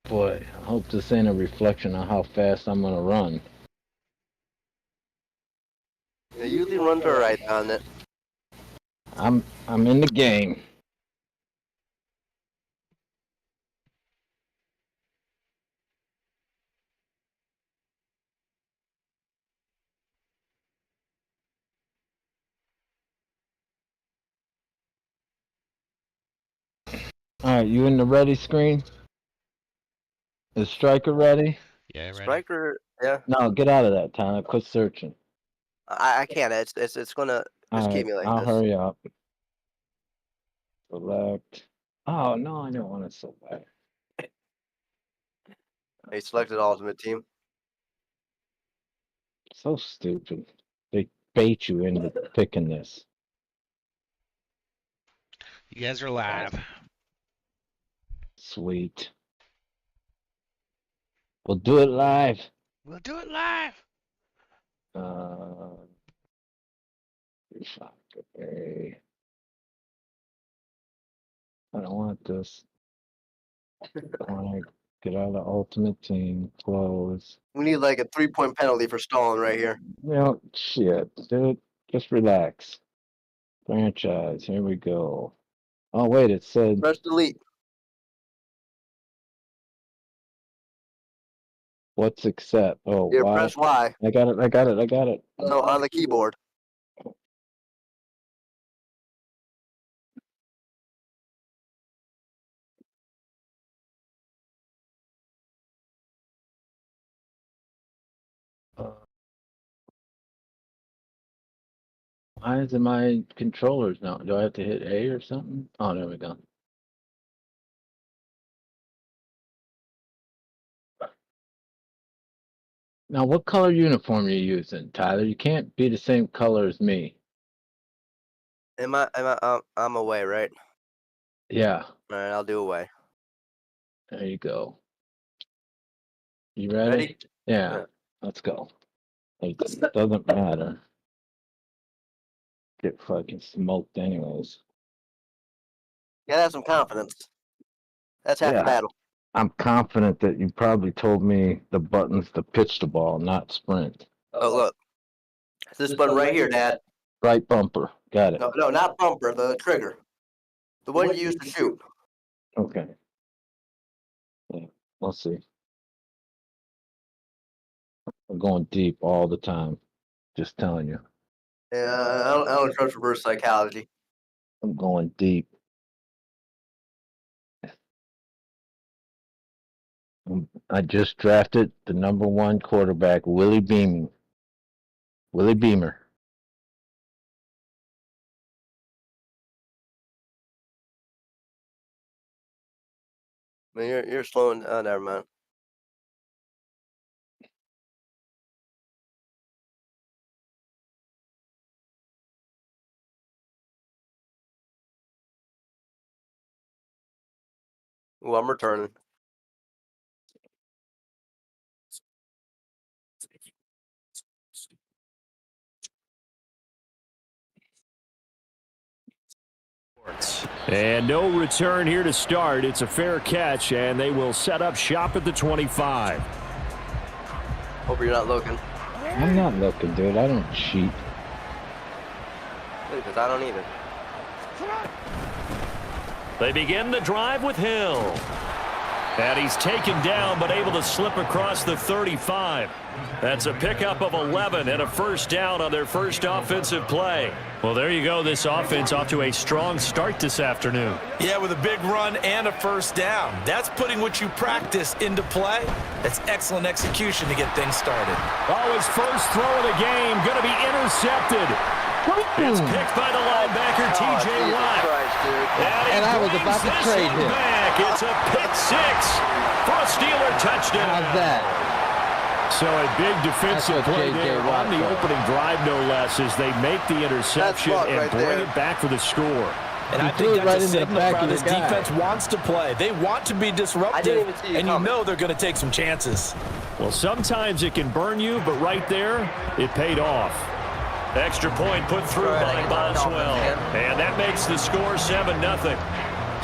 Boy, I hope this ain't a reflection on how fast I'm gonna run. You usually run to right on it. I'm in the game. Alright, you in the ready screen? Is Striker ready? Yeah, ready. Striker, yeah. No, get out of that, Tyler. Quit searching. I can't. It's gonna just keep me like I'll this. hurry up. Select. Oh no, I don't want to select. He selected Ultimate Team. So stupid. They bait you into picking this. You guys are live. Sweet. We'll do it live. We'll do it live. Okay. I don't want this. I want to get out of the Ultimate Team. Close. We need like a 3-point penalty for stalling right here. Well, shit, dude. Just relax. Franchise. Here we go. Oh wait, it said. Press delete. What's accept? Oh, Here, Y. press Y. I got it. No, on the keyboard. Why is it my controllers now? Do I have to hit A or something? Oh, there we go. Now, what color uniform are you using, Tyler? You can't be the same color as me. I'm away, right? Yeah. All right, I'll do away. There you go. You ready? Ready? Yeah. Let's go. It doesn't matter. Get fucking smoked anyways. Yeah, have some confidence. That's half the battle. I'm confident that you probably told me the button's to pitch the ball, not sprint. Oh, look. It's this button right here, Dad. Right bumper. Got it. No, not bumper, the trigger. The one you use to shoot. Okay. Yeah, we'll see. I'm going deep all the time. Just telling you. Yeah, I don't trust reverse psychology. I'm going deep. I just drafted the #1 quarterback, Willie Beamer. I mean, you're slowing. Never mind. Ooh, I'm returning. And no return here to start. It's a fair catch, and they will set up shop at the 25. Hope you're not looking. I'm not looking, dude. I don't cheat. Because I don't either. They begin the drive with Hill. And he's taken down, but able to slip across the 35. That's a pickup of 11 and a first down on their first offensive play. Well, there you go. This offense off to a strong start this afternoon. Yeah, with a big run and a first down. That's putting what you practice into play. That's excellent execution to get things started. Oh, his first throw of the game going to be intercepted. It's picked by the linebacker, T.J. Watt. And I was about to trade him. Back. It's a pick six for a Steeler touchdown. How's that? So a big defensive play there on the opening drive, no less, as they make the interception and bring it back for the score. And I think that's a signal how this defense wants to play. They want to be disruptive, and you know they're going to take some chances. Well, sometimes it can burn you, but right there, it paid off. Extra point put through by Boswell. And that makes the score 7-0.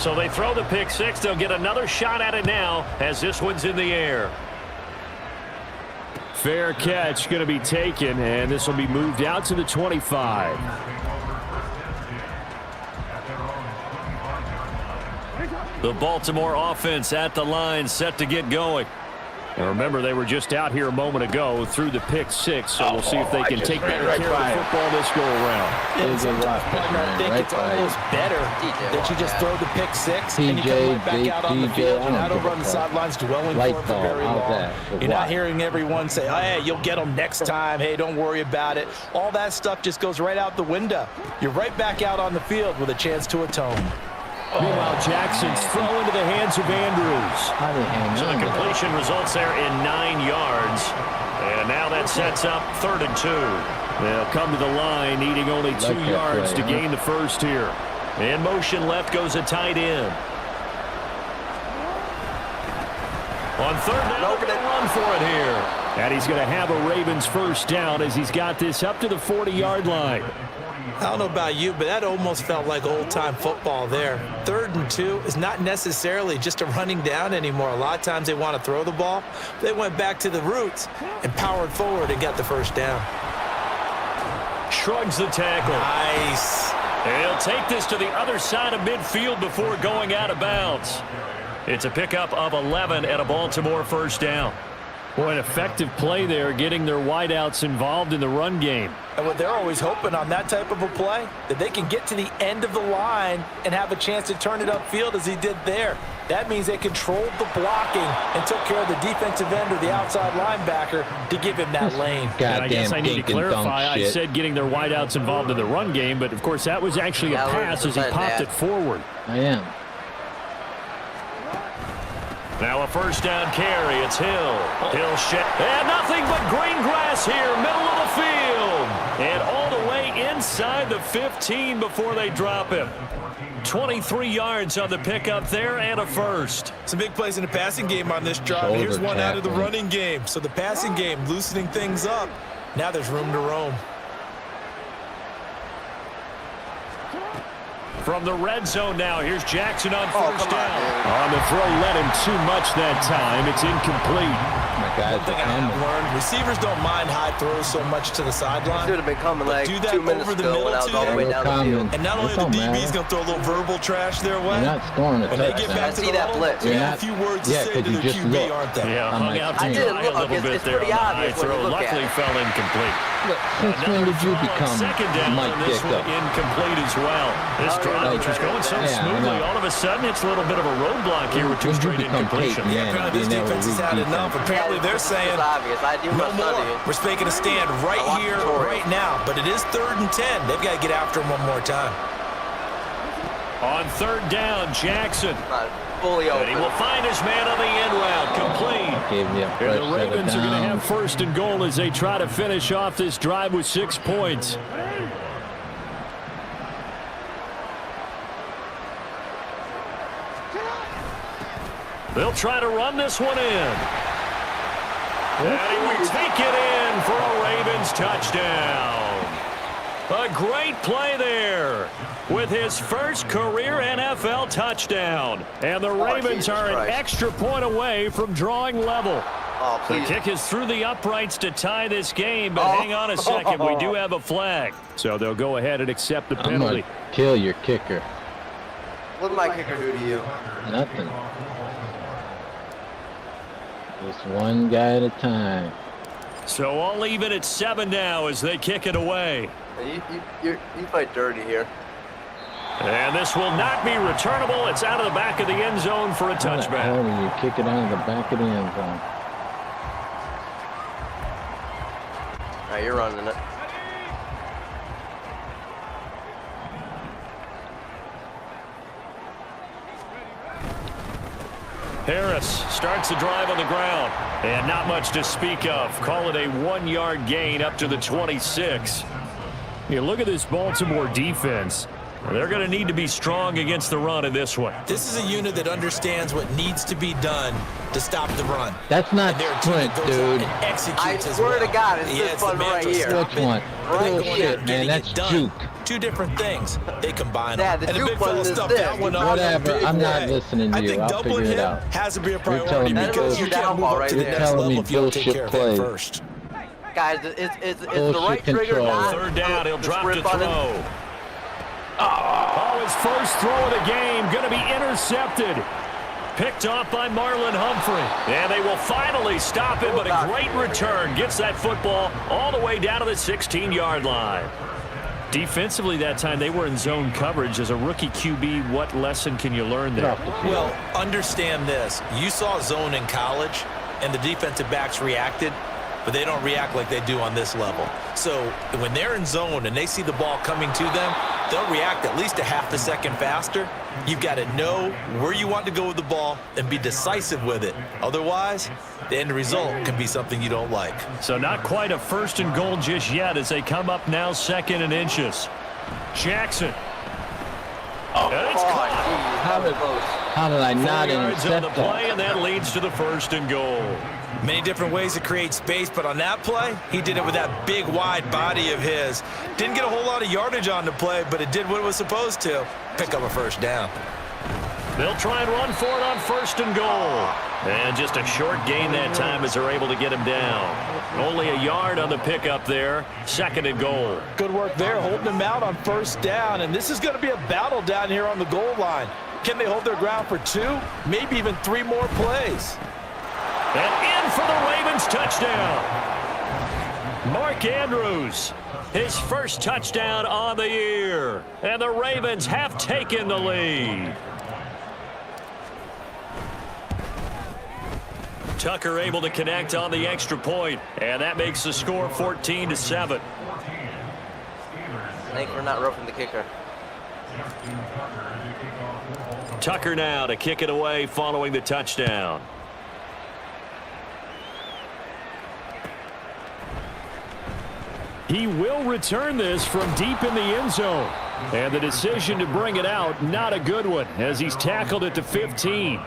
So they throw the pick six. They'll get another shot at it now as this one's in the air. Fair catch going to be taken, and this will be moved out to the 25. The Baltimore offense at the line, set to get going. And remember, they were just out here a moment ago through the pick six, so we'll see if they can take better care of the football this go around. I think it's almost better that you just throw the pick six and you come right back out on the field. You're not over on the sidelines dwelling for it for very long. You're not hearing everyone say, oh, hey, you'll get them next time. Hey, don't worry about it. All that stuff just goes right out the window. You're right back out on the field with a chance to atone. Meanwhile, Jackson's throw into the hands of Andrews. So the completion results there in 9 yards. And now that sets up 3rd and 2. They'll come to the line needing only 2 yards to gain the first here. In motion left goes a tight end. On 3rd down, they're going to run for it here. And he's going to have a Ravens first down as he's got this up to the 40-yard line. I don't know about you, but that almost felt like old-time football there. 3rd and 2 is not necessarily just a running down anymore. A lot of times they want to throw the ball. They went back to the roots and powered forward and got the first down. Shrugs the tackle. Nice. He'll take this to the other side of midfield before going out of bounds. It's a pickup of 11 at a Baltimore first down. Boy, an effective play there, getting their wideouts involved in the run game. And what they're always hoping on that type of a play, that they can get to the end of the line and have a chance to turn it upfield as he did there. That means they controlled the blocking and took care of the defensive end or the outside linebacker to give him that lane. And I guess I need to clarify, I said getting their wideouts involved in the run game, but of course that was actually a pass as he popped it forward. I am. Now a first down carry. It's Hill. And nothing but green grass here, middle of the field. And all the way inside the 15 before they drop him. 23 yards on the pickup there and a first. Some big plays in the passing game on this drive. Here's one out of the running game. So the passing game loosening things up. Now there's room to roam. From the red zone now, here's Jackson on first down. On the throw, led him too much that time. It's incomplete. One thing I have learned, receivers don't mind high throws so much to the sideline. Should have been coming like do that 2 minutes over the ago middle when I was all the way down the field. And not only the DB's going to throw a little verbal trash their way. You're not scoring a when they get back to the that blitz. they have a few words to say to their QB, aren't they? Yeah, hung out to try a little bit there on the high throw. Luckily fell incomplete. Since when did you become second down Mike on this one, incomplete as well. This drive, which was going so smoothly, all of a sudden it's a little bit of a roadblock here with 2 straight incompletions. Yeah, apparently this defense has had enough. Apparently they're saying no more. We're making a stand right here, right now. But it is 3rd and 10. They've got to get after him one more time. On 3rd down, Jackson. Fully open. And he will find his man on the end route, complete. And the Ravens are going to have 1st and goal as they try to finish off this drive with 6 points. They'll try to run this one in. And he will take it in for a Ravens touchdown. A great play there with his first career NFL touchdown. And the Ravens are an extra point away from drawing level. The kick is through the uprights to tie this game, but hang on a second. We do have a flag. So they'll go ahead and accept the penalty. I'm gonna kill your kicker. What did my kicker do to you? Nothing. Just one guy at a time. So all even at 7 now as they kick it away. You fight dirty here. And this will not be returnable. It's out of the back of the end zone for a touchback. How do you kick it out of the back of the end zone? All right, you're running it. Harris starts the drive on the ground. And not much to speak of. Call it a 1-yard gain up to the 26. You look at this Baltimore defense. They're going to need to be strong against the run in this one. This is a unit that understands what needs to be done to stop the run. That's not sprint, dude. I swear to God, it's this one right here. Which one? Bullshit, man. That's juke. two different things. They combine Yeah, them. the And the big juke one fella is stuffed this. that one up. Whatever. I'm not listening to I you. think I'll doubling figure it him out. has to be a You're priority telling me because you can't move up to the You're next telling me level if you don't take bullshit care of play. him first. Guys, it's the Bullshit right trigger. control. Not Third down, he'll the drop to sprint button. throw. Oh, his first throw of the game going to be intercepted. Picked off by Marlon Humphrey. And they will finally stop him, but a great return. Gets that football all the way down to the 16-yard line. Defensively that time, they were in zone coverage. As a rookie QB, what lesson can you learn there? Well, understand this. You saw zone in college, and the defensive backs reacted, but they don't react like they do on this level. So when they're in zone and they see the ball coming to them, they'll react at least a half a second faster. You've got to know where you want to go with the ball and be decisive with it. Otherwise, the end result can be something you don't like. So not quite a first and goal just yet as they come up now 2nd and inches. Jackson. And it's caught. How did I not 4 yards on intercept the play, and that leads to the 1st and goal. Many different ways to create space, but on that play, he did it with that big, wide body of his. Didn't get a whole lot of yardage on the play, but it did what it was supposed to. Pick up a first down. They'll try and run for it on 1st and goal. And just a short gain that time as they're able to get him down. Only a yard on the pickup there. 2nd and goal. Good work there, holding him out on 1st down, and this is going to be a battle down here on the goal line. Can they hold their ground for 2, maybe even 3 more plays? And in for the Ravens touchdown. Mark Andrews, his first touchdown on the year. And the Ravens have taken the lead. Tucker able to connect on the extra point, and that makes the score 14-7. Thanks for not roughing the kicker. Tucker now to kick it away following the touchdown. He will return this from deep in the end zone. And the decision to bring it out, not a good one, as he's tackled at the 15.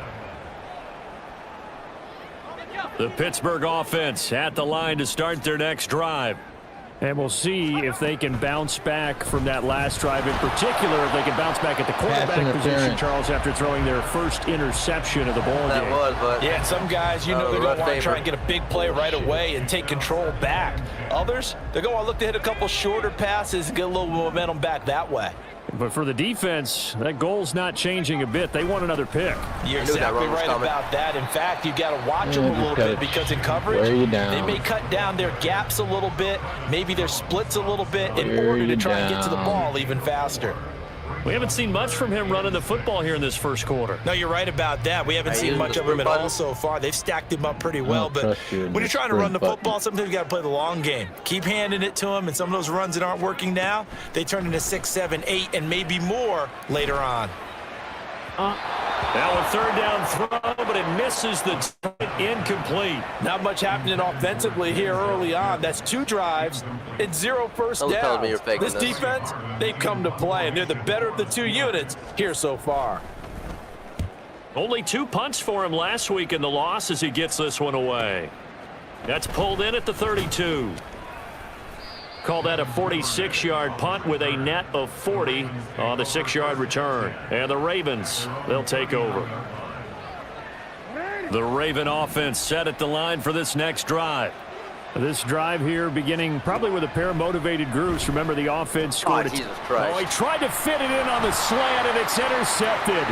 The Pittsburgh offense at the line to start their next drive. And we'll see if they can bounce back from that last drive, in particular, if they can bounce back at the quarterback position, Charles, after throwing their first interception of the ball game. But yeah, some guys, you know, they're going to want to try and get a big play right away and take control back. Others, they're going to look to hit a couple shorter passes and get a little momentum back that way. But for the defense, that goal's not changing a bit. They want another pick. You're exactly right about that. In fact, you've got to watch them a little bit because in coverage, they may cut down their gaps a little bit, maybe their splits a little bit in order to try and get to the ball even faster. We haven't seen much from him running the football here in this first quarter. No, you're right about that. We haven't seen much of him at all so far. They've stacked him up pretty well. But when you're trying to run the football, sometimes you got to play the long game. Keep handing it to him, and some of those runs that aren't working now, they turn into 6, 7, 8, and maybe more later on. Now a third down throw, but it misses the target, incomplete. Not much happening offensively here early on. That's 2 drives and 0 first downs. This defense, they've come to play, and they're the better of the 2 units here so far. Only 2 punts for him last week in the loss as he gets this one away. That's pulled in at the 32. Call that a 46-yard punt with a net of 40 on the 6-yard return. And the Ravens, they'll take over. The Raven offense set at the line for this next drive. This drive here beginning probably with a pair of motivated groups. Remember, the offense scored. Jesus Christ. Oh, he tried to fit it in on the slant, and it's intercepted.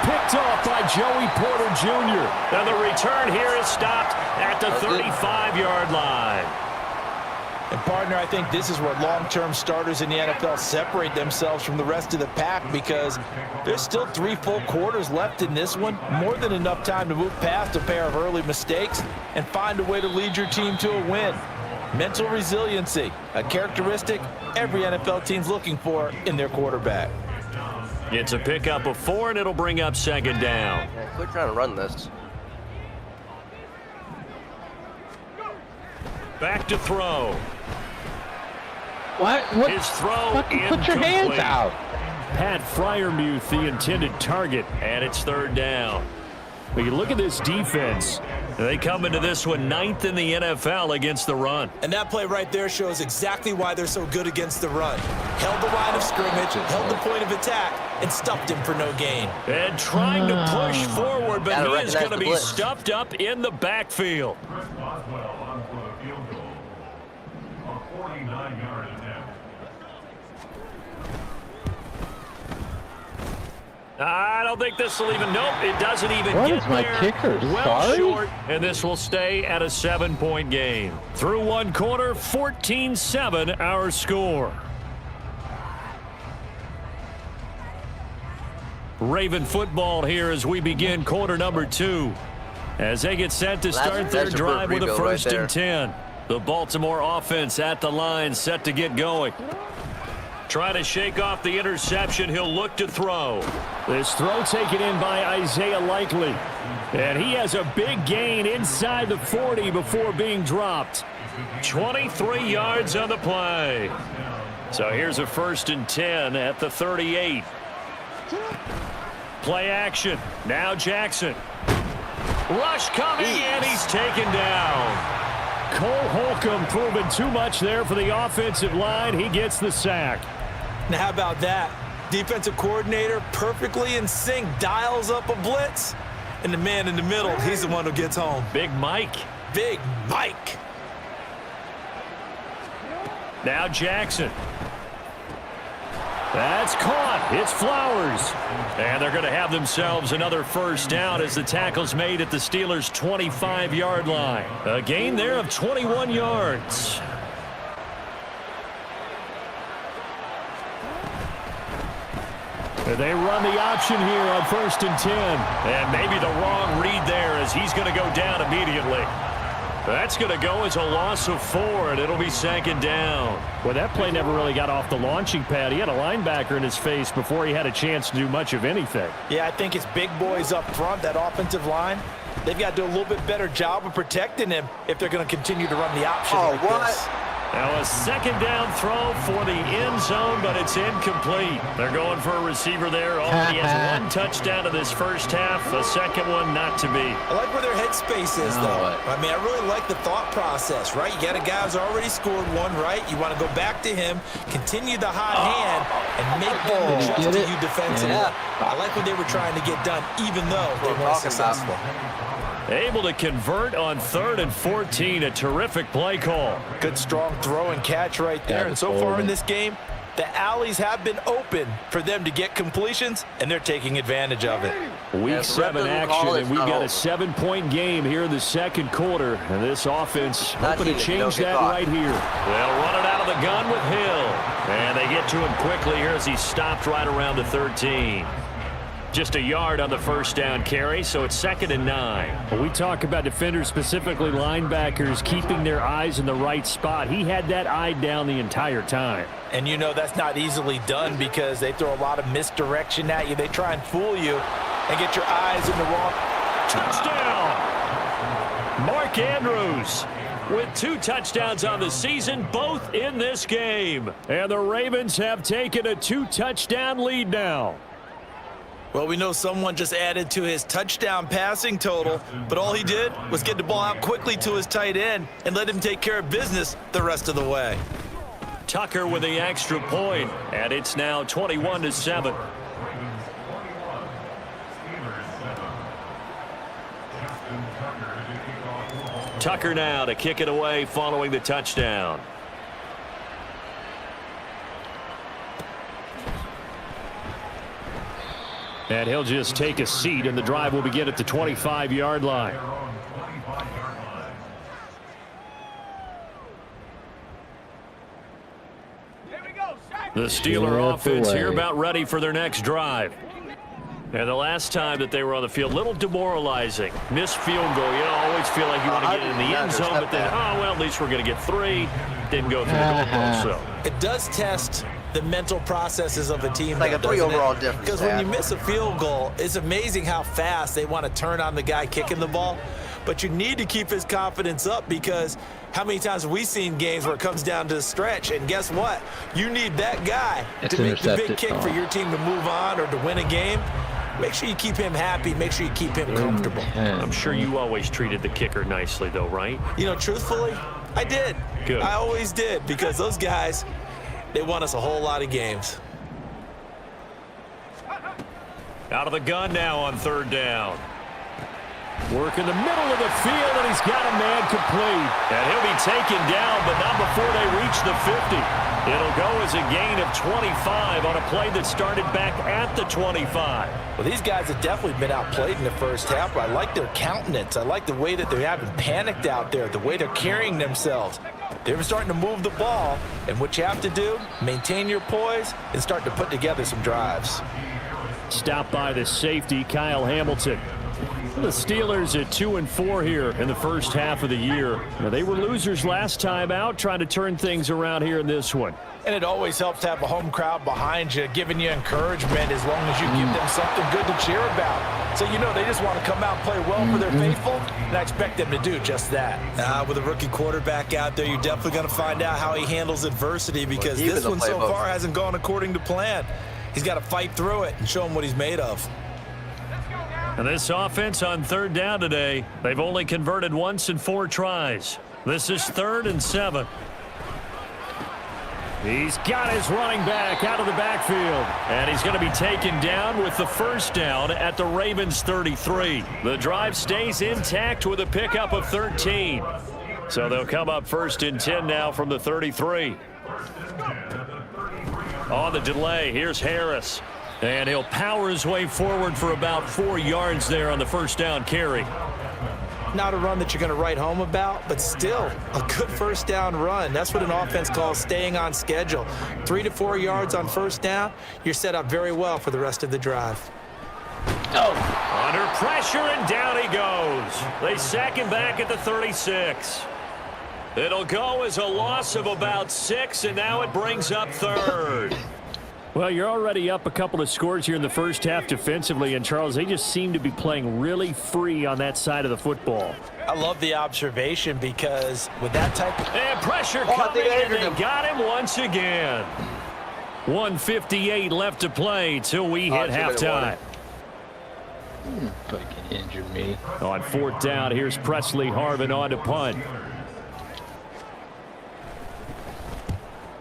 Picked off by Joey Porter Jr. And the return here is stopped at the 35-yard line. And, partner, I think this is where long-term starters in the NFL separate themselves from the rest of the pack because there's still 3 full quarters left in this one. More than enough time to move past a pair of early mistakes and find a way to lead your team to a win. Mental resiliency, a characteristic every NFL team's looking for in their quarterback. It's a pickup of 4, and it'll bring up 2nd down. Yeah, quit trying to run this. Back to throw. What? His throw incomplete. Put your hands out. Pat Freiermuth, the intended target, and it's 3rd down. But you look at this defense. They come into this one 9th in the NFL against the run. And that play right there shows exactly why they're so good against the run. Held the line of scrimmage, held the point of attack, and stuffed him for no gain. And trying to push forward, but he is going to be stuffed up in the backfield. I don't think this will even, nope, it doesn't even get there. My kicker? Well short, and this will stay at a 7-point game. Through one quarter, 14-7 our score. Raven football here as we begin quarter number 2. As they get set to start their drive with a 1st and 10. The Baltimore offense at the line, set to get going. Trying to shake off the interception. He'll look to throw. This throw taken in by Isaiah Likely. And he has a big gain inside the 40 before being dropped. 23 yards on the play. So here's a 1st and 10 at the 38. Play action. Now Jackson. Rush coming, and he's taken down. Cole Holcomb proving too much there for the offensive line. He gets the sack. Now, how about that? Defensive coordinator perfectly in sync, dials up a blitz, and the man in the middle, he's the one who gets home. Big Mike. Big Mike. Now Jackson. That's caught. It's Flowers. And they're going to have themselves another 1st down as the tackle's made at the Steelers' 25-yard line. A gain there of 21 yards. They run the option here on 1st and 10. And maybe the wrong read there as he's going to go down immediately. That's going to go as a loss of 4, and it'll be 2nd down. Well, that play never really got off the launching pad. He had a linebacker in his face before he had a chance to do much of anything. Yeah, I think it's big boys up front, that offensive line. They've got to do a little bit better job of protecting him if they're going to continue to run the option like this. Now a 2nd down throw for the end zone, but it's incomplete. They're going for a receiver there. Already has 1 touchdown in this 1st half. A 2nd one not to be. I like where their headspace is, though. I mean, I really like the thought process, right? You got a guy who's already scored 1, right? You want to go back to him, continue the hot hand, and make them adjust to you defensively. Yeah. I like what they were trying to get done, even though they weren't successful. Able to convert on 3rd and 14. A terrific play call. Good strong throw and catch right there. And so far in this game, the alleys have been open for them to get completions, and they're taking advantage of it. Week 7 action, and we've got a 7-point game here in the 2nd quarter. And this offense hoping to change that right here. They'll run it out of the gun with Hill. And they get to him quickly here as he stopped right around the 13. Just a yard on the 1st down carry, so it's 2nd and 9. When we talk about defenders, specifically linebackers, keeping their eyes in the right spot, he had that eye down the entire time. And you know that's not easily done because they throw a lot of misdirection at you. They try and fool you and get your eyes in the wrong. Touchdown! Mark Andrews with 2 touchdowns on the season, both in this game. And the Ravens have taken a 2-touchdown lead now. Well, we know someone just added to his touchdown passing total, but all he did was get the ball out quickly to his tight end and let him take care of business the rest of the way. Tucker with the extra point, and it's now 21-7. Tucker now to kick it away following the touchdown. And he'll just take a seat, and the drive will begin at the 25-yard line. The Steeler offense here about ready for their next drive. And the last time that they were on the field, a little demoralizing. Missed field goal. You always feel like you want to get it in the end zone, but then, well, at least we're going to get 3. Didn't go through the goalpost, so. It does test the mental processes of a team. Like a 3 overall difference. Because when you miss a field goal, it's amazing how fast they want to turn on the guy kicking the ball. But you need to keep his confidence up because how many times have we seen games where it comes down to the stretch? And guess what? You need that guy to make the big kick for your team to move on or to win a game. make sure you keep him happy. Make sure you keep him comfortable. I'm sure you always treated the kicker nicely, though, right? You know, truthfully, I did. Good. I always did, because those guys, they won us a whole lot of games. Out of the gun now on third down. Work in the middle of the field, and he's got a man complete. And he'll be taken down, but not before they reach the 50. It'll go as a gain of 25 on a play that started back at the 25. Well, these guys have definitely been outplayed in the first half, but I like their countenance. I like the way that they haven't panicked out there, the way they're carrying themselves. They're starting to move the ball, and what you have to do, maintain your poise and start to put together some drives. Stopped by the safety, Kyle Hamilton. The Steelers at 2-4 here in the first half of the year. Now, they were losers last time out, trying to turn things around here in this one. And it always helps to have a home crowd behind you, giving you encouragement as long as you give them something good to cheer about. So, you know, they just want to come out and play well for their faithful, and I expect them to do just that. With a rookie quarterback out there, you're definitely going to find out how he handles adversity, because this one so far hasn't gone according to plan. He's got to fight through it and show him what he's made of. And this offense on third down today, they've only converted once in 4 tries. This is 3rd and 7. He's got his running back out of the backfield. And he's going to be taken down with the first down at the Ravens 33. The drive stays intact with a pickup of 13. So they'll come up 1st and 10 now from the 33. On the delay, here's Harris. And he'll power his way forward for about 4 yards there on the first down carry. Not a run that you're going to write home about, but still a good first down run. That's what an offense calls staying on schedule. 3 to 4 yards on first down, you're set up very well for the rest of the drive. Under pressure, and down he goes. They sack him back at the 36. It'll go as a loss of about 6, and now it brings up 3rd. Well, you're already up a couple of scores here in the first half defensively, and Charles, they just seem to be playing really free on that side of the football. I love the observation, because with that type of... And pressure coming, and they got him once again. 1:58 left to play till we hit halftime. Fucking injure me. On 4th down, here's Presley Harvin on to punt.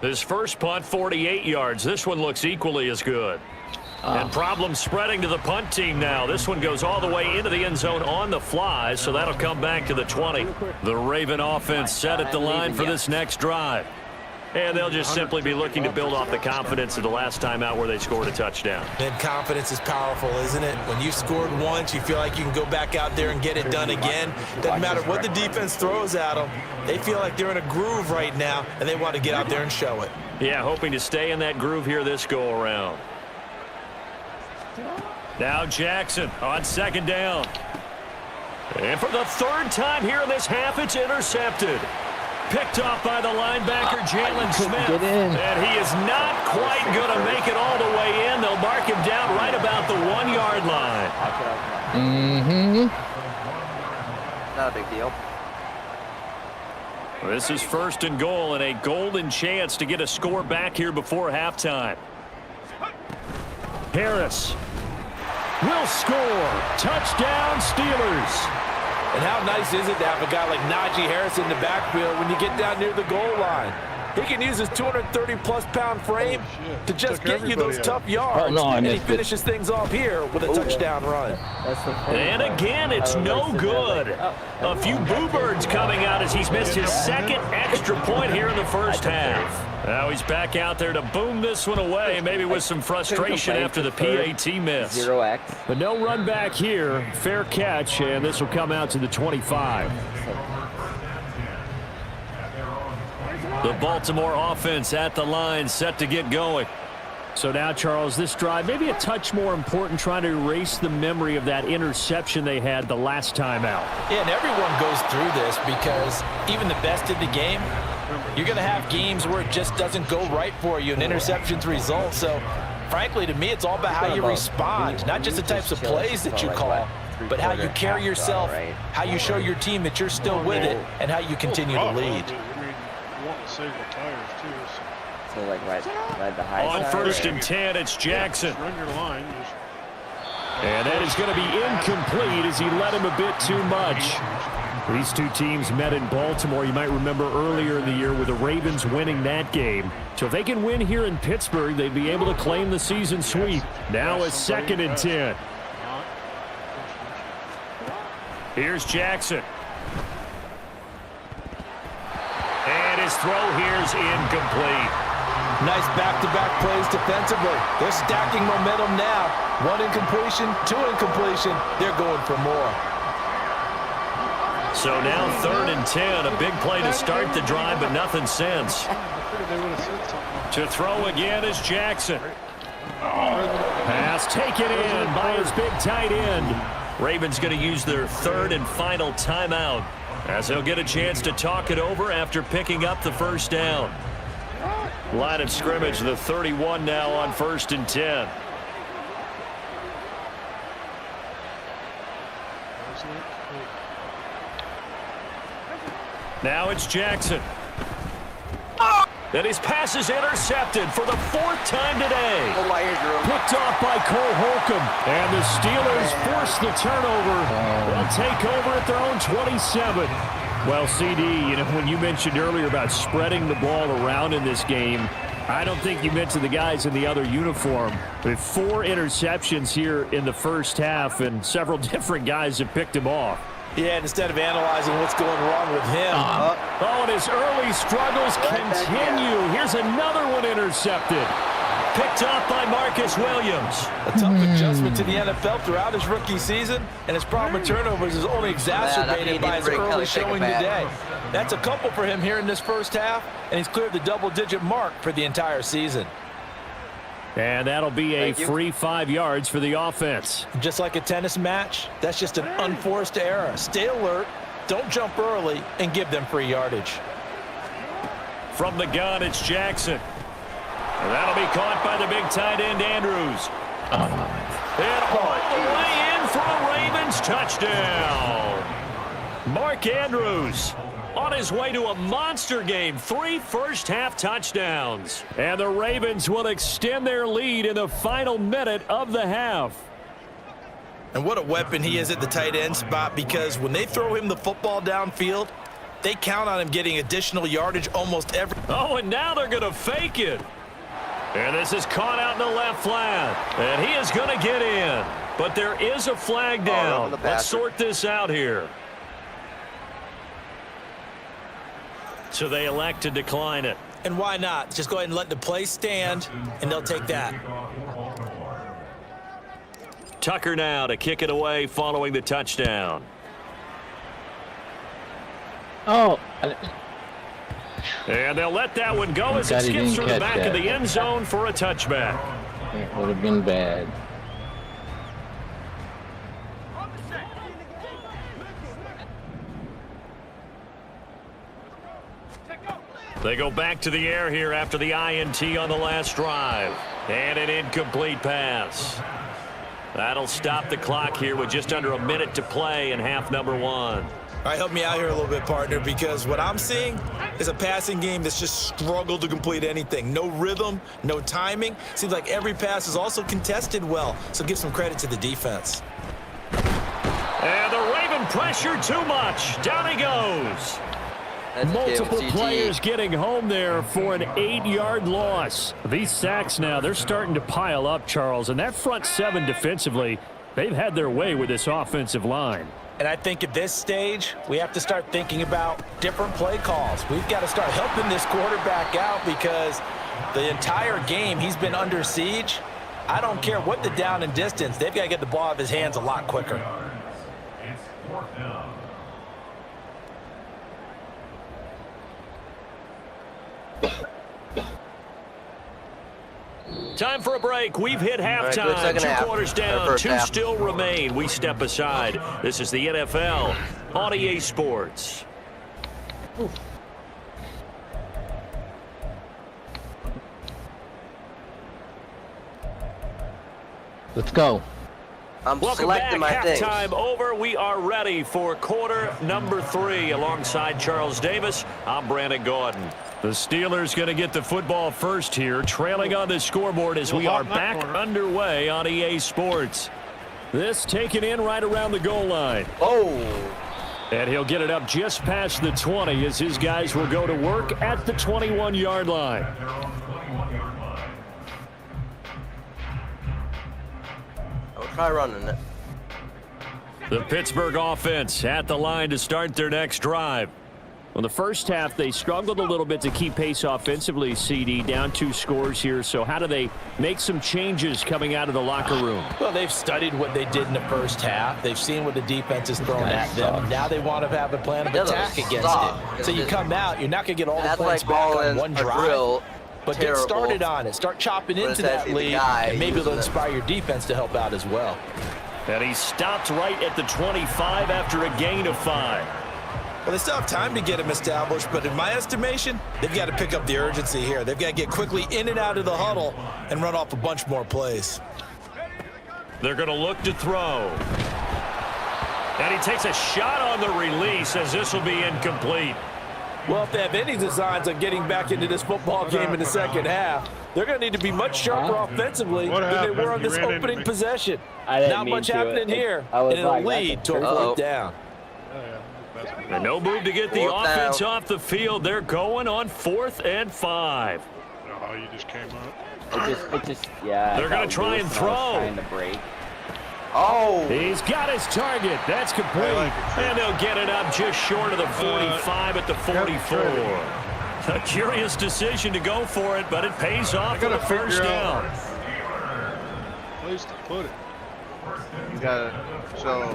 His first punt, 48 yards. This one looks equally as good. And problems spreading to the punt team now. This one goes all the way into the end zone on the fly, so that'll come back to the 20. The Raven offense set at the line for this next drive. And they'll just simply be looking to build off the confidence of the last time out where they scored a touchdown. And confidence is powerful, isn't it? When you scored once, you feel like you can go back out there and get it done again. Doesn't matter what the defense throws at them. They feel like they're in a groove right now, and they want to get out there and show it. Yeah, hoping to stay in that groove here this go-around. Now Jackson on 2nd down. And for the 3rd time here in this half, it's intercepted. Picked off by the linebacker, Jalen Smith. And he is not quite going to make it all the way in. They'll mark him down right about the 1-yard line. Not a big deal. This is 1st and goal, and a golden chance to get a score back here before halftime. Harris will score. Touchdown, Steelers. And how nice is it to have a guy like Najee Harris in the backfield when you get down near the goal line? He can use his 230-plus pound frame to just get you those tough yards. And he finishes things off here with a touchdown run. And again, it's no good. A few boo birds coming out as he's missed his 2nd extra point here in the first half. Now he's back out there to boom this one away, maybe with some frustration after the PAT miss. 0x. But no run back here. Fair catch, and this will come out to the 25. The Baltimore offense at the line, set to get going. So now, Charles, this drive maybe a touch more important, trying to erase the memory of that interception they had the last time out. Yeah, and everyone goes through this, because even the best in the game, you're going to have games where it just doesn't go right for you, and interceptions result. So, frankly, to me, it's all about how you respond, not just the types of plays that you call, but how you carry yourself, how you show your team that you're still with it, and how you continue to lead. Save the tires too. So like ride the high on side. 1st and 10, it's Jackson. Run your line. And that is going to be incomplete as he led him a bit too much. These two teams met in Baltimore, you might remember earlier in the year, with the Ravens winning that game. So if they can win here in Pittsburgh, they'd be able to claim the season sweep. Now it's 2nd and 10. Here's Jackson. And his throw here's incomplete. Nice back-to-back plays defensively. They're stacking momentum now. 1 incompletion, 2 incompletion. They're going for more. So now 3rd and 10. A big play to start the drive, but nothing since. To throw again is Jackson. Pass taken in by his big tight end. Ravens going to use their 3rd and final timeout as they'll get a chance to talk it over after picking up the first down. Line of scrimmage, the 31 now on 1st and 10. Now it's Jackson. And his pass is intercepted for the 4th time today. Picked off by Cole Holcomb. And the Steelers force the turnover. They'll take over at their own 27. Well, CD, you know, when you mentioned earlier about spreading the ball around in this game, I don't think you mentioned the guys in the other uniform. With 4 interceptions here in the first half, and several different guys have picked him off. Yeah, and instead of analyzing what's going wrong with him. Oh, and his early struggles continue. Here's another one intercepted. Picked off by Marcus Williams. A tough adjustment to the NFL throughout his rookie season, and his problem with turnovers is only exacerbated by his early showing today. That's a couple for him here in this first half, and he's cleared the double-digit mark for the entire season. And that'll be a free 5 yards for the offense. Just like a tennis match, that's just an unforced error. Stay alert, don't jump early, and give them free yardage. From the gun, it's Jackson. And that'll be caught by the big tight end, Andrews. And all the way in for a Ravens touchdown. Mark Andrews on his way to a monster game. 3 first-half touchdowns. And the Ravens will extend their lead in the final minute of the half. And what a weapon he is at the tight end spot, because when they throw him the football downfield, they count on him getting additional yardage almost every. Oh, and now they're going to fake it. And this is caught out in the left flat. And he is going to get in. But there is a flag down. Let's sort this out here. So they elect to decline it. And why not? Just go ahead and let the play stand, and they'll take that. Tucker now to kick it away following the touchdown. Oh. And they'll let that one go as it skips through the back of the end zone for a touchback. It would have been bad. They go back to the air here after the INT on the last drive. And an incomplete pass. That'll stop the clock here with just under a minute to play in half number 1. All right, help me out here a little bit, partner, because what I'm seeing is a passing game that's just struggled to complete anything. No rhythm, no timing. Seems like every pass is also contested well, so give some credit to the defense. And the Raven pressure too much. Down he goes. Multiple players getting home there for an 8-yard loss. These sacks now, they're starting to pile up, Charles, and that front 7 defensively, they've had their way with this offensive line. And I think at this stage, we have to start thinking about different play calls. We've got to start helping this quarterback out, because the entire game he's been under siege. I don't care what the down and distance, they've got to get the ball out of his hands a lot quicker. Time for a break. We've hit halftime. Right, 2 quarters down. 2 half. still remain. We step aside. This is the NFL on EA Sports. Ooh. Let's go. I'm Welcome selecting back. my things. Halftime over. We are ready for quarter number 3. Alongside Charles Davis, I'm Brandon Gordon. The Steelers going to get the football first here, trailing on the scoreboard as we are back underway on EA Sports. This taken in right around the goal line. Oh. And he'll get it up just past the 20 as his guys will go to work at the 21-yard line. I'll try running it. The Pittsburgh offense at the line to start their next drive. Well, the first half, they struggled a little bit to keep pace offensively, CD, down 2 scores here. So how do they make some changes coming out of the locker room? Well, they've studied what they did in the first half. They've seen what the defense is throwing at them. Now they want to have a plan of attack against it. So you come out, you're not going to get all the points back on one drive. But get started on it. Start chopping into that lead, and maybe it'll inspire your defense to help out as well. And he stopped right at the 25 after a gain of 5. Well, they still have time to get him established, but in my estimation, they've got to pick up the urgency here. They've got to get quickly in and out of the huddle and run off a bunch more plays. They're going to look to throw. And he takes a shot on the release as this will be incomplete. Well, if they have any designs on getting back into this football game in the second half, they're going to need to be much sharper offensively than they were on this opening possession. Not much happening here, and it'll lead to a 4th down. And no move to get the offense off the field. They're going on 4th and 5. Oh, you just came up. Yeah. They're going to try and throw. Trying to break. Oh. He's got his target. That's complete. And they'll get it up just short of the 45 at the 44. A curious decision to go for it, but it pays off for the first down. Place to put it. You got it. So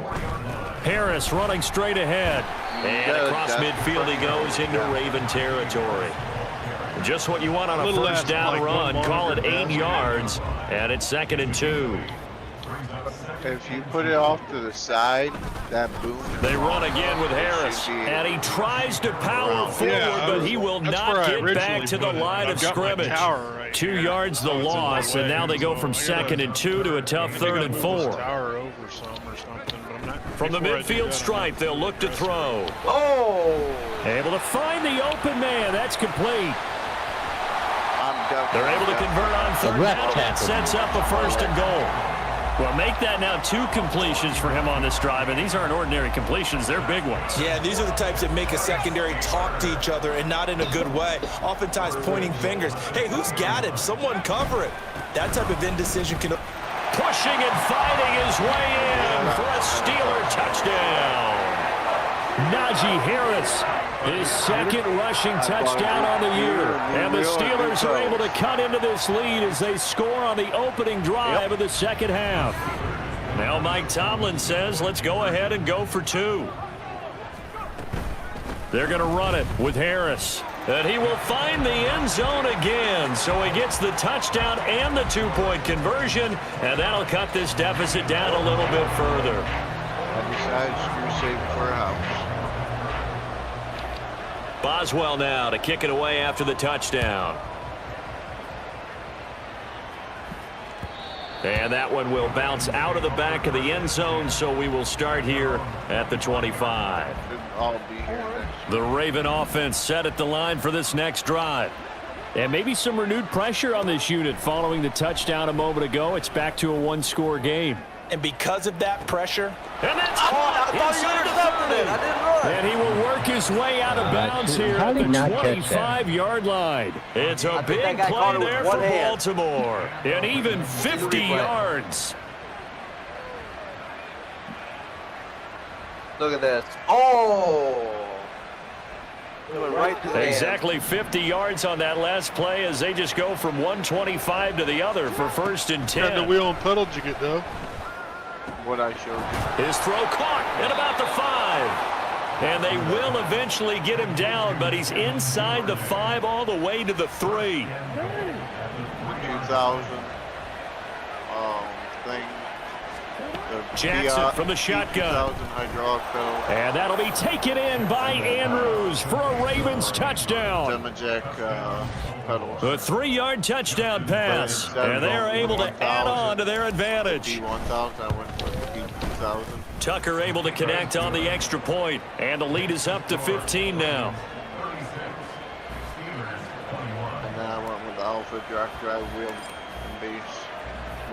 Harris running straight ahead. And across midfield he goes into Raven territory. Just what you want on a first down run. Call it 8 yards. And it's 2nd and 2. if you put it off to the side, that boom. They run again with Harris, and he tries to power forward, but he will not get back to the line of scrimmage. 2 yards the loss, and now they go from 2nd and 2 to a tough 3rd and 4. From the midfield stripe, they'll look to throw. Oh! Able to find the open man. That's complete. They're able to convert on 3rd down. That sets up a 1st and goal. Well, make that now 2 completions for him on this drive, and these aren't ordinary completions. They're big ones. Yeah, these are the types that make a secondary talk to each other, and not in a good way. Oftentimes pointing fingers. Hey, who's got him? Someone cover it. That type of indecision can... Pushing and fighting his way in for a Steeler touchdown. Najee Harris, his 2nd rushing touchdown on the year. And the Steelers are able to cut into this lead as they score on the opening drive of the second half. Now Mike Tomlin says, let's go ahead and go for 2. They're going to run it with Harris. And he will find the end zone again. So he gets the touchdown and the 2-point conversion. And that'll cut this deficit down a little bit further. Besides, you're saving for a house. Boswell now to kick it away after the touchdown. And that one will bounce out of the back of the end zone, so we will start here at the 25. I'll be here next. The Raven offense set at the line for this next drive. And maybe some renewed pressure on this unit following the touchdown a moment ago. It's back to a 1-score game. And because of that pressure... And that's and he will work his way out of bounds here at the 25-yard line. It's a big play there for Baltimore. And even 50 yards. Look at this. Oh! Right to exactly 50 yards on that last play as they just go from 125 to the other for 1st and 10. And the wheel and pedal did you get, though? What I showed you. His throw caught at about the 5. And they will eventually get him down, but he's inside the 5 all the way to the 3. 2000 thing. Jackson from the shotgun. And that'll be taken in by Andrews for a Ravens touchdown. A 3-yard touchdown pass. And they're able to add on to their advantage. Tucker able to connect on the extra point. And the lead is up to 15 now. And then I went with the Alpha Direct Drive wheel and base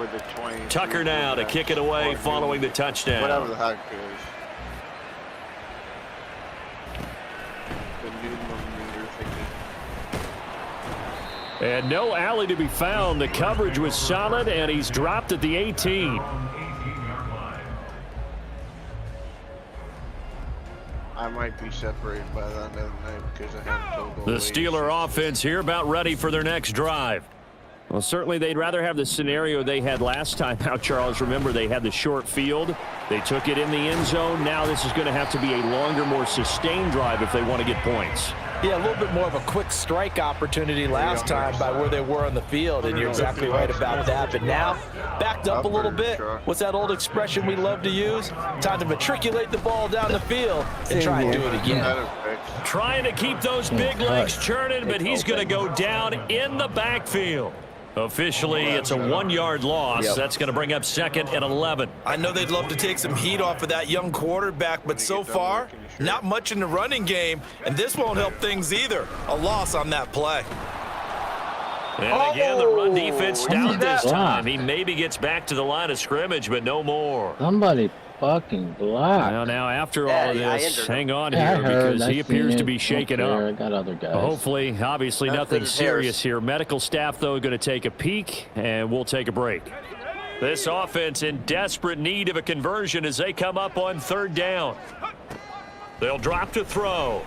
with the 20. Tucker now to kick it away following the touchdown. Whatever the heck it is. The minimum meter thingy. And no alley to be found. The coverage was solid, and he's dropped at the 18. I might be separated by the end of the night because I haven't told the Steeler offense here about ready for their next drive. Well, certainly they'd rather have the scenario they had last time out, Charles. Remember, they had the short field. They took it in the end zone. Now this is going to have to be a longer, more sustained drive if they want to get points. Yeah, a little bit more of a quick strike opportunity last time by where they were on the field, and you're exactly right about that. But now, backed up a little bit. What's that old expression we love to use? Time to matriculate the ball down the field and try and do it again. Trying to keep those big legs churning, but he's going to go down in the backfield. Officially, it's a 1-yard loss. Yep. That's going to bring up 2nd and 11. I know they'd love to take some heat off of that young quarterback, but so far, not much in the running game, and this won't help things either. A loss on that play. And again, the run defense down this time. He maybe gets back to the line of scrimmage, but no more. Somebody fucking block. Now after all of this, hang on here because he appears to be shaken up. I got other guys. Hopefully, obviously, nothing serious here. Medical staff, though, going to take a peek, and we'll take a break. This offense in desperate need of a conversion as they come up on 3rd down. They'll drop to throw.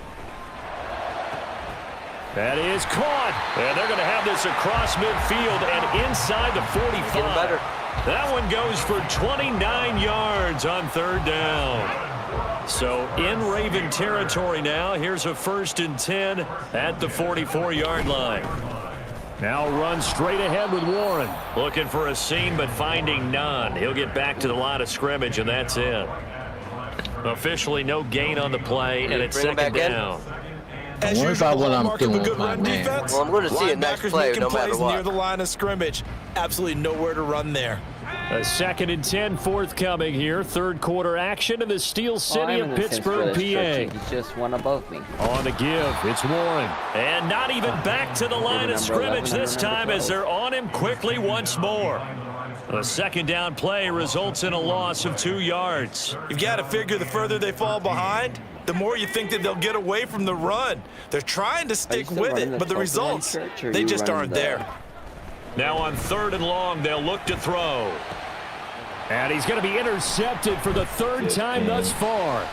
That is caught. And they're going to have this across midfield and inside the 45. That one goes for 29 yards on 3rd down. So in Raven territory now. Here's a 1st and 10 at the 44-yard line. Now run straight ahead with Warren. Looking for a seam, but finding none. He'll get back to the line of scrimmage, and that's it. Officially no gain on the play, and it's 2nd down. Don't worry about what I'm doing with my man. Well, I'm going to see a next play no matter what. Near the line of scrimmage. Absolutely nowhere to run there. A 2nd and 10 forthcoming here. 3rd quarter action in the Steel City of Pittsburgh, PA. He's just one above me. On the give, it's Warren. And not even back to the line of scrimmage this time as they're on him quickly once more. A 2nd down play results in a loss of 2 yards. You've got to figure the further they fall behind, the more you think that they'll get away from the run. They're trying to stick with it, but the results, they just aren't there. Now on 3rd and long, they'll look to throw. And he's going to be intercepted for the 3rd time thus far.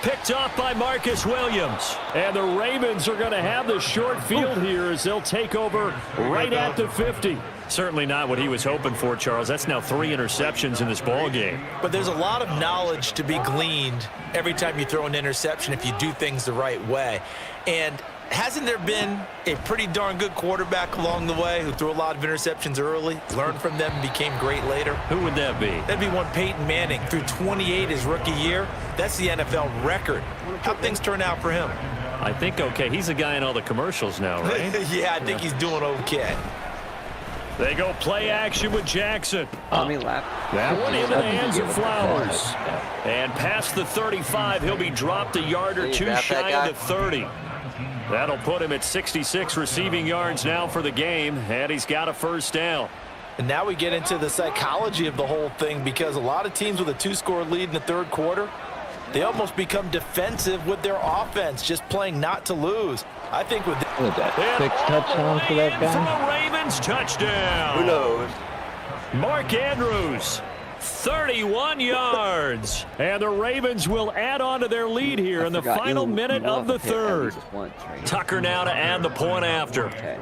Picked off by Marcus Williams. And the Ravens are going to have the short field here as they'll take over right at the 50. Certainly not what he was hoping for, Charles. That's now 3 interceptions in this ball game. But there's a lot of knowledge to be gleaned every time you throw an interception if you do things the right way. And hasn't there been a pretty darn good quarterback along the way who threw a lot of interceptions early, learned from them, and became great later? Who would that be? That'd be one Peyton Manning. Threw 28 his rookie year. That's the NFL record. How'd things turn out for him? I think okay. He's the guy in all the commercials now, right? Yeah, I think he's doing okay. They go play action with Jackson. Let me laugh. That one into the hands of Flowers. And past the 35, he'll be dropped a yard or 2 shy of the 30. That'll put him at 66 receiving yards now for the game, and he's got a 1st down. And now we get into the psychology of the whole thing, because a lot of teams with a 2-score lead in the 3rd quarter, they almost become defensive with their offense, just playing not to lose. I think with that 6 touchdowns for that guy. For a Ravens touchdown. Who knows? Mark Andrews, 31 yards. And the Ravens will add on to their lead here in the final minute of the 3rd. Tucker now to add the point after. Okay.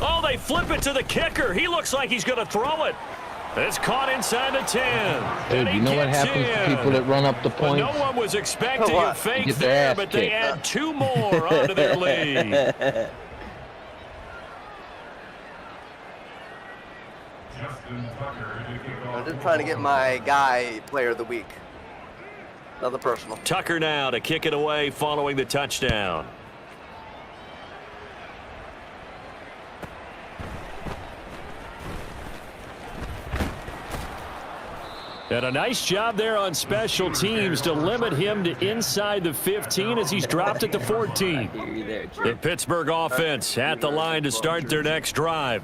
Oh, they flip it to the kicker. He looks like he's going to throw it. It's caught inside the 10. Dude, you know what happens to people that run up the points? Well, no one was expecting a fake there, but they add 2 more onto their lead. I'm just trying to get my guy player of the week. Nothing personal. Tucker now to kick it away following the touchdown. And a nice job there on special teams to limit him to inside the 15 as he's dropped at the 14. The Pittsburgh offense at the line to start their next drive.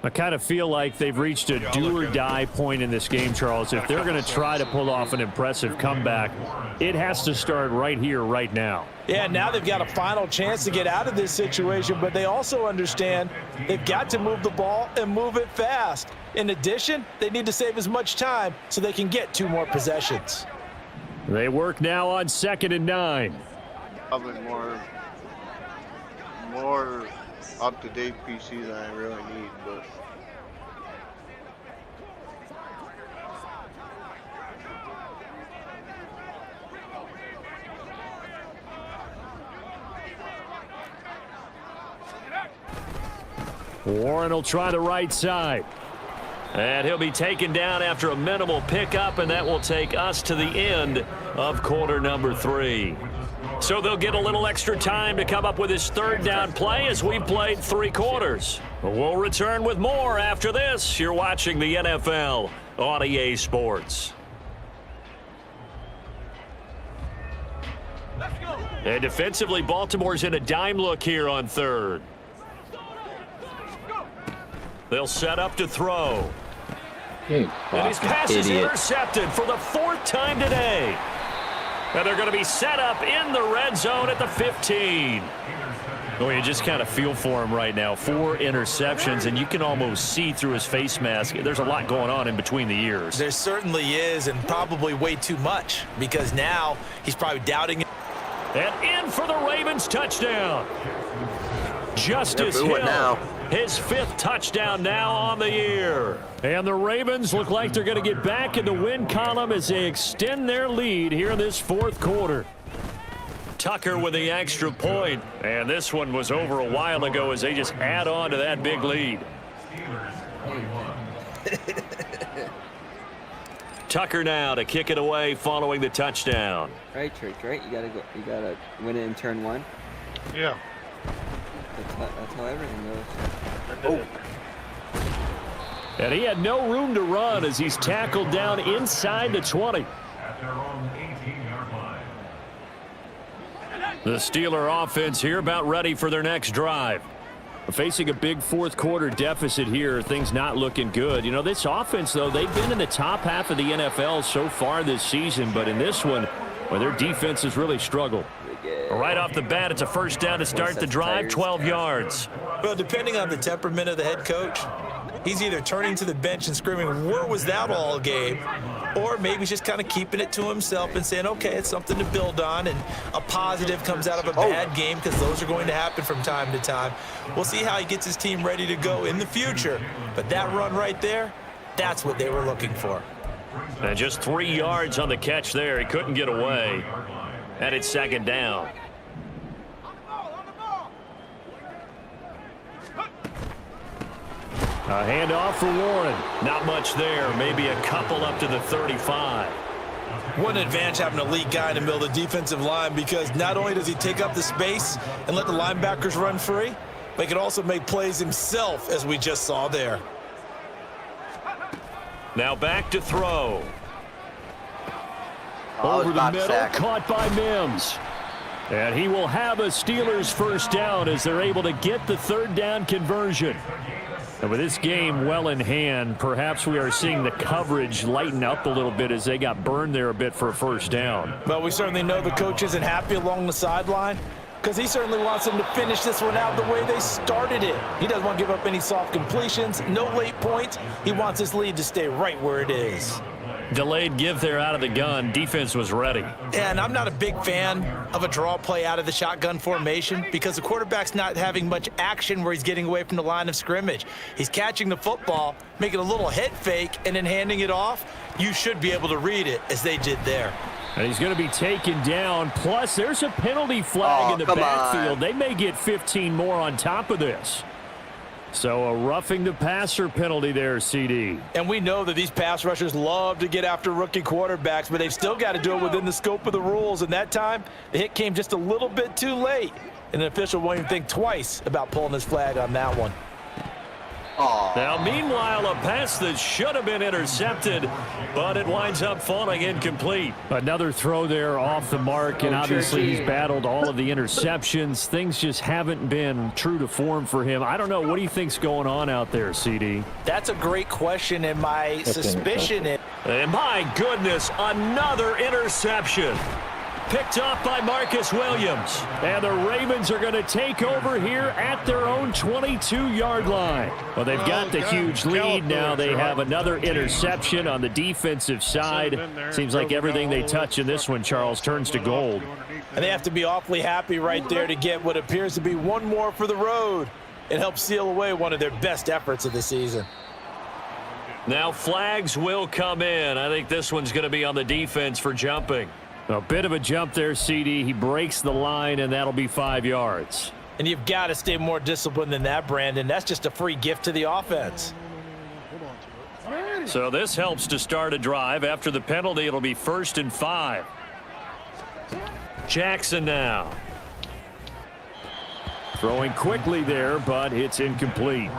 I kind of feel like they've reached a do-or-die point in this game, Charles. If they're going to try to pull off an impressive comeback, it has to start right here, right now. Yeah, now they've got a final chance to get out of this situation, but they also understand they've got to move the ball and move it fast. In addition, they need to save as much time so they can get 2 more possessions. They work now on 2nd and 9. Probably more up-to-date PC than I really need, but Warren will try the right side. And he'll be taken down after a minimal pickup, and that will take us to the end of quarter number 3. So they'll get a little extra time to come up with his 3rd down play as we played 3 quarters. We'll return with more after this. You're watching the NFL on EA Sports. And defensively, Baltimore's in a dime look here on 3rd. They'll set up to throw. And his pass is intercepted for the 4th time today. And they're going to be set up in the red zone at the 15. Oh, you just kind of feel for him right now. 4 interceptions, and you can almost see through his face mask. There's a lot going on in between the ears. There certainly is, and probably way too much, because now he's probably doubting it. And in for the Ravens touchdown. Justice Hill. Now. His 5th touchdown now on the year. And the Ravens look like they're going to get back in the win column as they extend their lead here in this 4th quarter. Tucker with the extra point. And this one was over a while ago as they just add on to that big lead. Tucker now to kick it away following the touchdown. Right, Church, right? You gotta win it in turn 1. Yeah. That's how everything goes. Oh. And he had no room to run as he's tackled down inside the 20. The Steeler offense here about ready for their next drive. Facing a big 4th quarter deficit here, things not looking good. You know, this offense, though, they've been in the top half of the NFL so far this season, but in this one, well, their defense has really struggled. Right off the bat, it's a 1st down to start the drive, 12 yards. Well, depending on the temperament of the head coach, he's either turning to the bench and screaming, "Where was that all game?" Or maybe he's just kind of keeping it to himself and saying, okay, it's something to build on, and a positive comes out of a bad game, because those are going to happen from time to time. We'll see how he gets his team ready to go in the future. But that run right there, that's what they were looking for. And just 3 yards on the catch there. He couldn't get away. And it's 2nd down. A handoff for Warren. Not much there. Maybe a couple up to the 35. What an advantage having a elite guy in the middle of the defensive line, because not only does he take up the space and let the linebackers run free, but he can also make plays himself, as we just saw there. Now back to throw. Oh, over the middle, caught by Mims. And he will have a Steelers 1st down as they're able to get the 3rd down conversion. And with this game well in hand, perhaps we are seeing the coverage lighten up a little bit as they got burned there a bit for a 1st down. Well, we certainly know the coach isn't happy along the sideline, because he certainly wants them to finish this one out the way they started it. He doesn't want to give up any soft completions, no late points. He wants his lead to stay right where it is. Delayed give there out of the gun. Defense was ready. And I'm not a big fan of a draw play out of the shotgun formation, because the quarterback's not having much action where he's getting away from the line of scrimmage. He's catching the football, making a little head fake, and then handing it off. You should be able to read it, as they did there. And he's going to be taken down. Plus, there's a penalty flag in the backfield. They may get 15 more on top of this. So a roughing the passer penalty there, CD. And we know that these pass rushers love to get after rookie quarterbacks, but they've still got to do it within the scope of the rules. And that time, the hit came just a little bit too late. And the official won't even think twice about pulling his flag on that one. Now, meanwhile, a pass that should have been intercepted, but it winds up falling incomplete. Another throw there off the mark, and obviously he's battled all of the interceptions. Things just haven't been true to form for him. I don't know. What do you think's going on out there, CD? That's a great question, and my suspicion is... And my goodness, another interception. Picked off by Marcus Williams. And the Ravens are going to take over here at their own 22-yard line. Well, they've got the huge lead. Now they have another interception on the defensive side. Seems like everything they touch in this one, Charles, turns to gold. And they have to be awfully happy right there to get what appears to be one more for the road. It helps seal away one of their best efforts of the season. Now flags will come in. I think this one's going to be on the defense for jumping. A bit of a jump there, CD. He breaks the line, and that'll be 5 yards. And you've got to stay more disciplined than that, Brandon. That's just a free gift to the offense. So this helps to start a drive. After the penalty, it'll be 1st and 5. Jackson now. Throwing quickly there, but it's incomplete.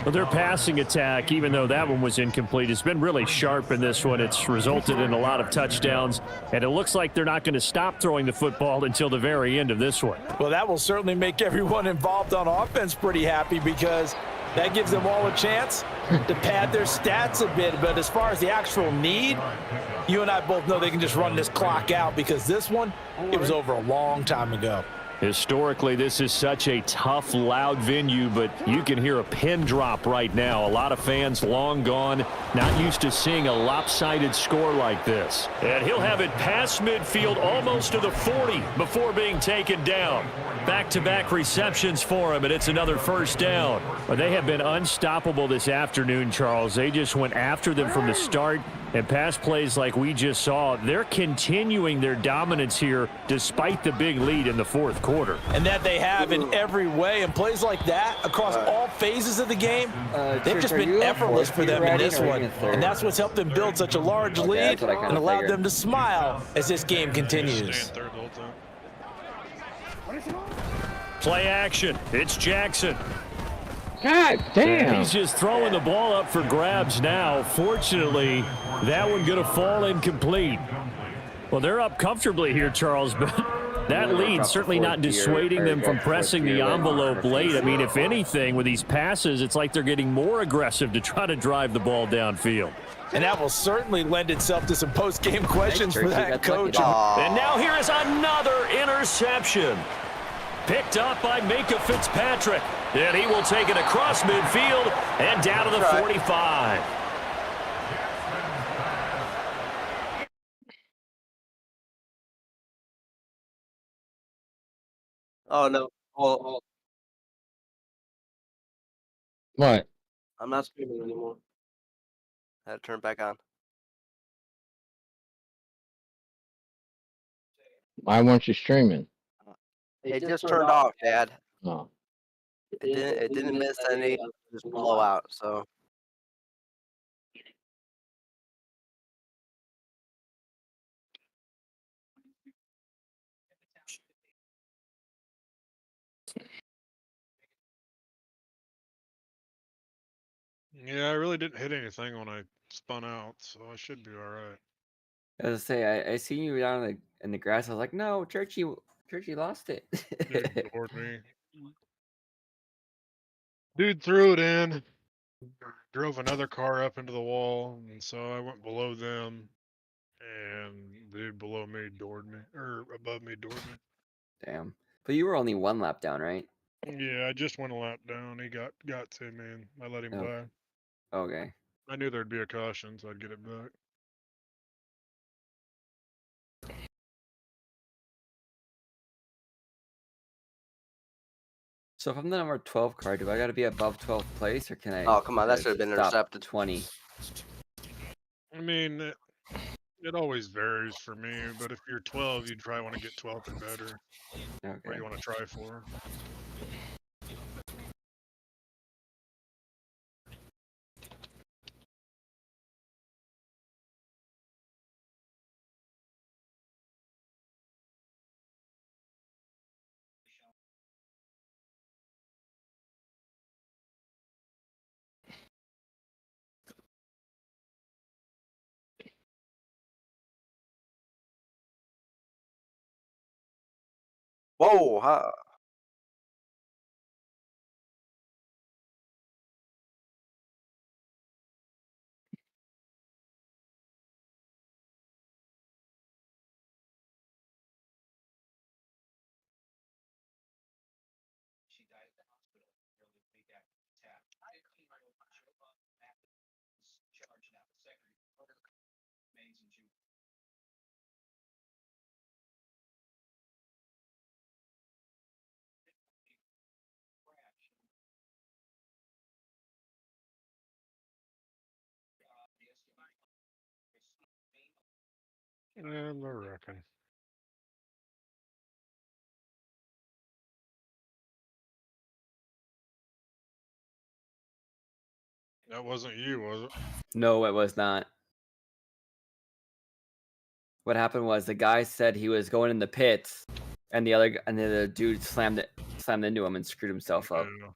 Well, their passing attack, even though that one was incomplete, has been really sharp in this one. It's resulted in a lot of touchdowns, and it looks like they're not going to stop throwing the football until the very end of this one. Well, that will certainly make everyone involved on offense pretty happy because that gives them all a chance to pad their stats a bit. But as far as the actual need, you and I both know they can just run this clock out because this one, it was over a long time ago. Historically, this is such a tough, loud venue, but you can hear a pin drop right now. A lot of fans long gone, not used to seeing a lopsided score like this. And he'll have it past midfield almost to the 40 before being taken down. Back-to-back receptions for him, and it's another 1st down. Well, they have been unstoppable this afternoon, Charles. They just went after them from the start, and pass plays like we just saw, they're continuing their dominance here despite the big lead in the 4th quarter. And that they have in every way, and plays like that across all phases of the game, they've just been effortless for them in this one. And that's what's helped them build such a large lead and allowed them to smile as this game continues. Play action. It's Jackson. God damn. And he's just throwing the ball up for grabs now. Fortunately, that one going to fall incomplete. Well, they're up comfortably here, Charles, but that lead certainly not dissuading them from pressing the envelope late. I mean, if anything, with these passes, it's like they're getting more aggressive to try to drive the ball downfield. And that will certainly lend itself to some post-game questions for that coach. And now here is another interception. Picked up by Micah Fitzpatrick. And he will take it across midfield and down to the 45. Oh, no. Oh. What? I'm not streaming anymore. I had to turn it back on. Why weren't you streaming? It just turned off, Dad. Oh. It didn't miss any just blowout, so. Yeah, I really didn't hit anything when I spun out, so I should be all right. I was gonna say, I seen you down in the grass. I was like, no, Churchy lost it. Dude ignored me. Dude threw it in, drove another car up into the wall, and so I went below them, and the dude below me doored me, or above me doored me. Damn. But you were only 1 lap down, right? Yeah, I just went a lap down. He got to me, and I let him by. Okay. I knew there'd be a caution, so I'd get it back. So if I'm the number 12 car, do I got to be above 12th place, or can I? Oh, come on, that should have been intercepted. 20. I mean, it always varies for me, but if you're 12, you'd probably want to get 12th or better. Okay. What you want to try for. Whoa! Huh? And the wrecking. That wasn't you, was it? No, it was not. What happened was the guy said he was going in the pits, and the other dude slammed into him and screwed himself up. Yeah.